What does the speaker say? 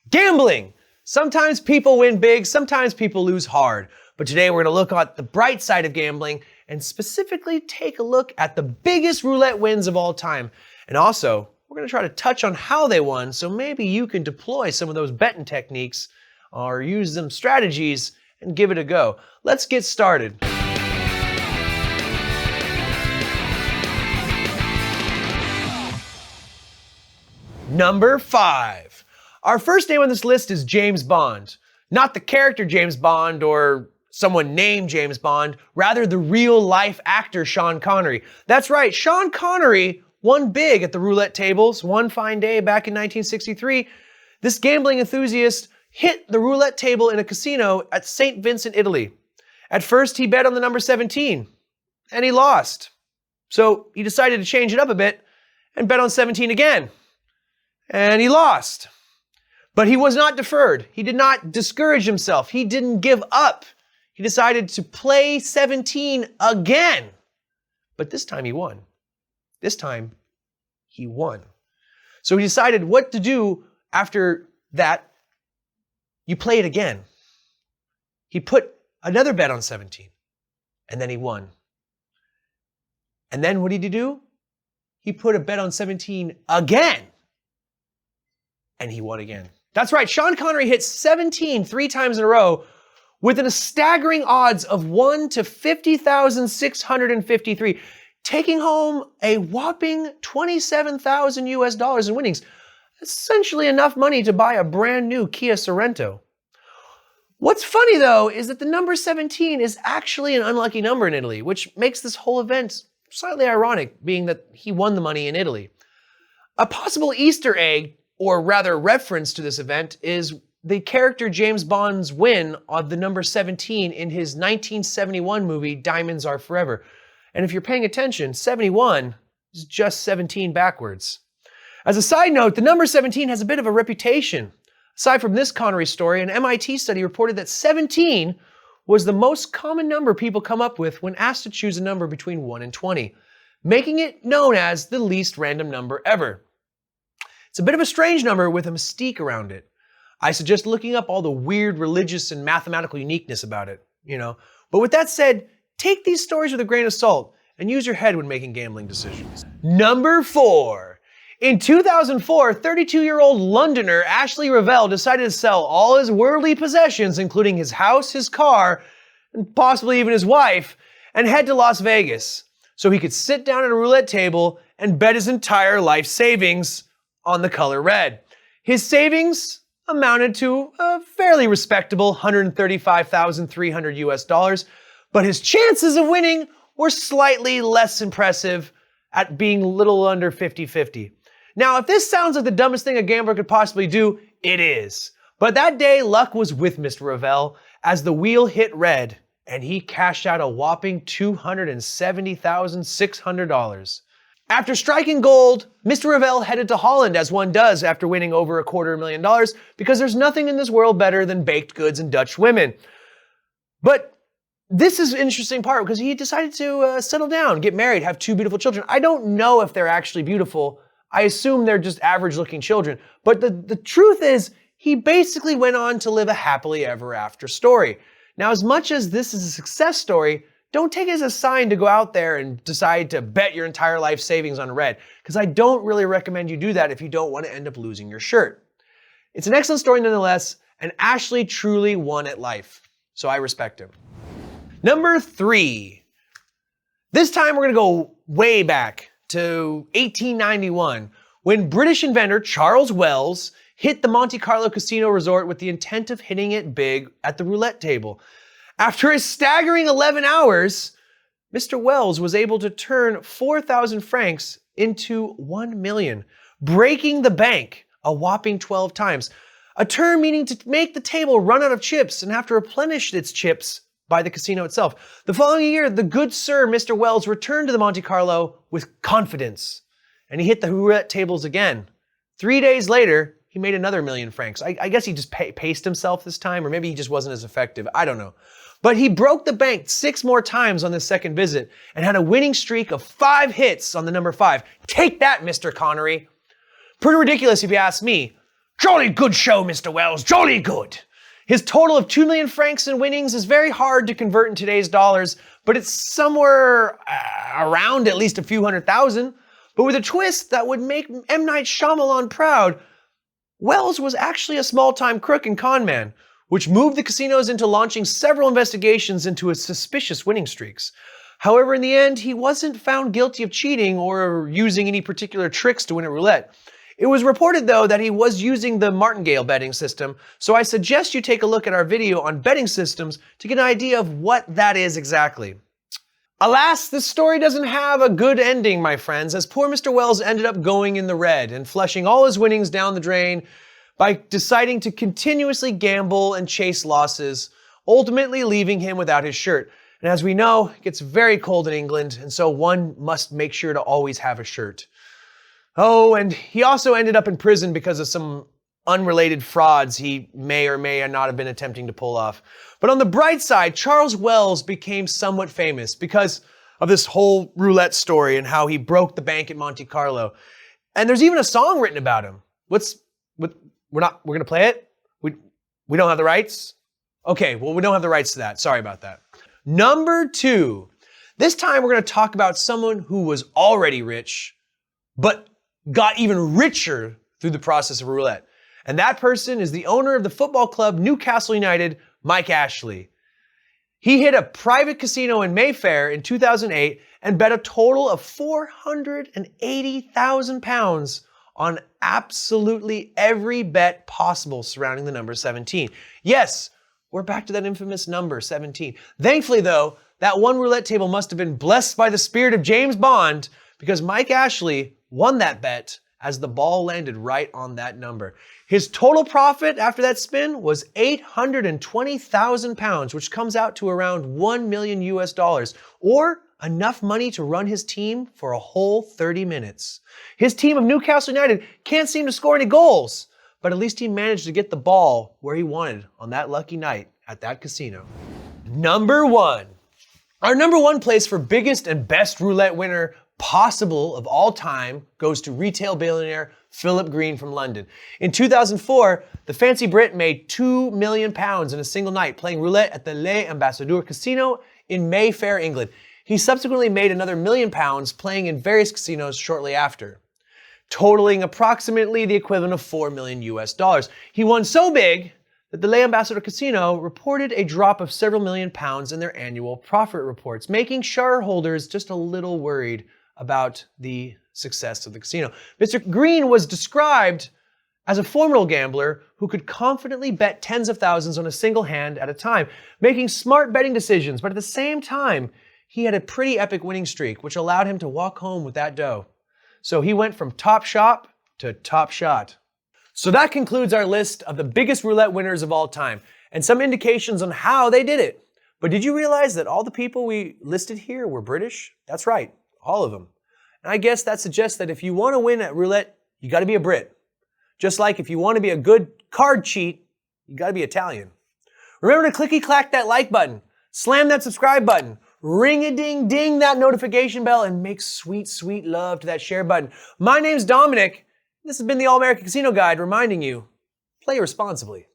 Gambling! Sometimes people win big, sometimes people lose hard. But today we're going to look at the bright side of gambling and specifically take a look at the biggest roulette wins of all time. And also, we're going to try to touch on how they won, so maybe you can deploy some of those betting techniques or use some strategies and give it a go. Let's get started. Number 5. Our first name on this list is James Bond. Not the character James Bond or someone named James Bond, rather the real-life actor Sean Connery. That's right, Sean Connery won big at the roulette tables one fine day back in 1963. This gambling enthusiast hit the roulette table in a casino at Saint-Vincent, Italy. At first, he bet on the number 17, and he lost. So he decided to change it up a bit and bet on 17 again, and he lost. But he was not deferred. He did not discourage himself. He didn't give up. He decided to play 17 again. But this time he won. This time he won. So he decided what to do after that. You play it again. He put another bet on 17, and then he won. And then what did he do? He put a bet on 17 again, and he won again. That's right, Sean Connery hit 17 three times in a row with a staggering odds of 1 to 50,653, taking home a whopping $27,000 in winnings. Essentially enough money to buy a brand new Kia Sorento. What's funny though is that the number 17 is actually an unlucky number in Italy, which makes this whole event slightly ironic, being that he won the money in Italy. A possible Easter egg, or rather reference to this event, is the character James Bond's win of the number 17 in his 1971 movie Diamonds Are Forever. And if you're paying attention, 71 is just 17 backwards. As a side note, the number 17 has a bit of a reputation. Aside from this Connery story, an MIT study reported that 17 was the most common number people come up with when asked to choose a number between 1 and 20, making it known as the least random number ever. It's a bit of a strange number with a mystique around it. I suggest looking up all the weird religious and mathematical uniqueness about it, But with that said, take these stories with a grain of salt and use your head when making gambling decisions. Number 4. In 2004, 32-year-old Londoner Ashley Ravel decided to sell all his worldly possessions, including his house, his car, and possibly even his wife, and head to Las Vegas so he could sit down at a roulette table and bet his entire life savings on the color red. His savings amounted to a fairly respectable $135,300, but his chances of winning were slightly less impressive at being little under 50-50. Now, if this sounds like the dumbest thing a gambler could possibly do, it is. But that day, luck was with Mr. Ravel as the wheel hit red, and he cashed out a whopping $270,600. After striking gold, Mr. Ravel headed to Holland, as one does after winning over $250,000, because there's nothing in this world better than baked goods and Dutch women. But this is an interesting part because he decided to settle down, get married, have 2 beautiful children. I don't know if they're actually beautiful. I assume they're just average-looking children. But the truth is, he basically went on to live a happily ever after story. Now, as much as this is a success story, don't take it as a sign to go out there and decide to bet your entire life savings on red, because I don't really recommend you do that if you don't want to end up losing your shirt. It's an excellent story nonetheless, and Ashley truly won at life, so I respect him. Number 3. This time we're going to go way back to 1891, when British inventor Charles Wells hit the Monte Carlo casino resort with the intent of hitting it big at the roulette table. After a staggering 11 hours, Mr. Wells was able to turn 4,000 francs into 1 million, breaking the bank a whopping 12 times. A term meaning to make the table run out of chips and have to replenish its chips by the casino itself. The following year, the good sir, Mr. Wells, returned to the Monte Carlo with confidence, and he hit the roulette tables again. 3 days later, he made another 1 million francs. I guess he just paced himself this time, or maybe he just wasn't as effective. I don't know. But he broke the bank 6 more times on this second visit and had a winning streak of 5 hits on the number 5. Take that, Mr. Connery. Pretty ridiculous if you ask me. Jolly good show, Mr. Wells, jolly good. His total of 2 million francs in winnings is very hard to convert in today's dollars, but it's somewhere around at least a few $100,000. But with a twist that would make M. Night Shyamalan proud, Wells was actually a small-time crook and con man, which moved the casinos into launching several investigations into his suspicious winning streaks. However, in the end, he wasn't found guilty of cheating or using any particular tricks to win at roulette. It was reported, though, that he was using the martingale betting system, so I suggest you take a look at our video on betting systems to get an idea of what that is exactly. Alas, this story doesn't have a good ending, my friends, as poor Mr. Wells ended up going in the red and flushing all his winnings down the drain by deciding to continuously gamble and chase losses, ultimately leaving him without his shirt. And as we know, it gets very cold in England, and so one must make sure to always have a shirt. Oh, and he also ended up in prison because of some unrelated frauds he may or may not have been attempting to pull off. But on the bright side, Charles Wells became somewhat famous because of this whole roulette story and how he broke the bank at Monte Carlo. And there's even a song written about him. We're gonna play it? We don't have the rights? Okay, well, we don't have the rights to that. Sorry about that. Number 2. This time we're gonna talk about someone who was already rich, but got even richer through the process of roulette. And that person is the owner of the football club Newcastle United, Mike Ashley. He hit a private casino in Mayfair in 2008 and bet a total of £480,000 on absolutely every bet possible surrounding the number 17. Yes, we're back to that infamous number, 17. Thankfully, though, that one roulette table must have been blessed by the spirit of James Bond, because Mike Ashley won that bet as the ball landed right on that number. His total profit after that spin was £820,000, which comes out to around $1 million US, or enough money to run his team for a whole 30 minutes. His team of Newcastle United can't seem to score any goals, but at least he managed to get the ball where he wanted on that lucky night at that casino. Number 1. Our number 1 place for biggest and best roulette winner possible of all time goes to retail billionaire Philip Greene from London. In 2004, the fancy Brit made £2 million in a single night playing roulette at the Les Ambassadeurs Casino in Mayfair, England. He subsequently made another £1 million playing in various casinos shortly after, totaling approximately the equivalent of $4 million US. He won so big that the Les Ambassadeurs Casino reported a drop of several £1 million in their annual profit reports, making shareholders just a little worried about the success of the casino. Mr. Greene was described as a formidable gambler who could confidently bet tens of thousands on a single hand at a time, making smart betting decisions, but at the same time, he had a pretty epic winning streak, which allowed him to walk home with that dough. So he went from top shop to top shot. So that concludes our list of the biggest roulette winners of all time, and some indications on how they did it. But did you realize that all the people we listed here were British? That's right. All of them. And I guess that suggests that if you want to win at roulette, you got to be a Brit. Just like if you want to be a good card cheat, you got to be Italian. Remember to clicky-clack that like button, slam that subscribe button, ring-a-ding-ding that notification bell, and make sweet, sweet love to that share button. My name's Dominic. This has been the All-American Casino Guide reminding you, play responsibly.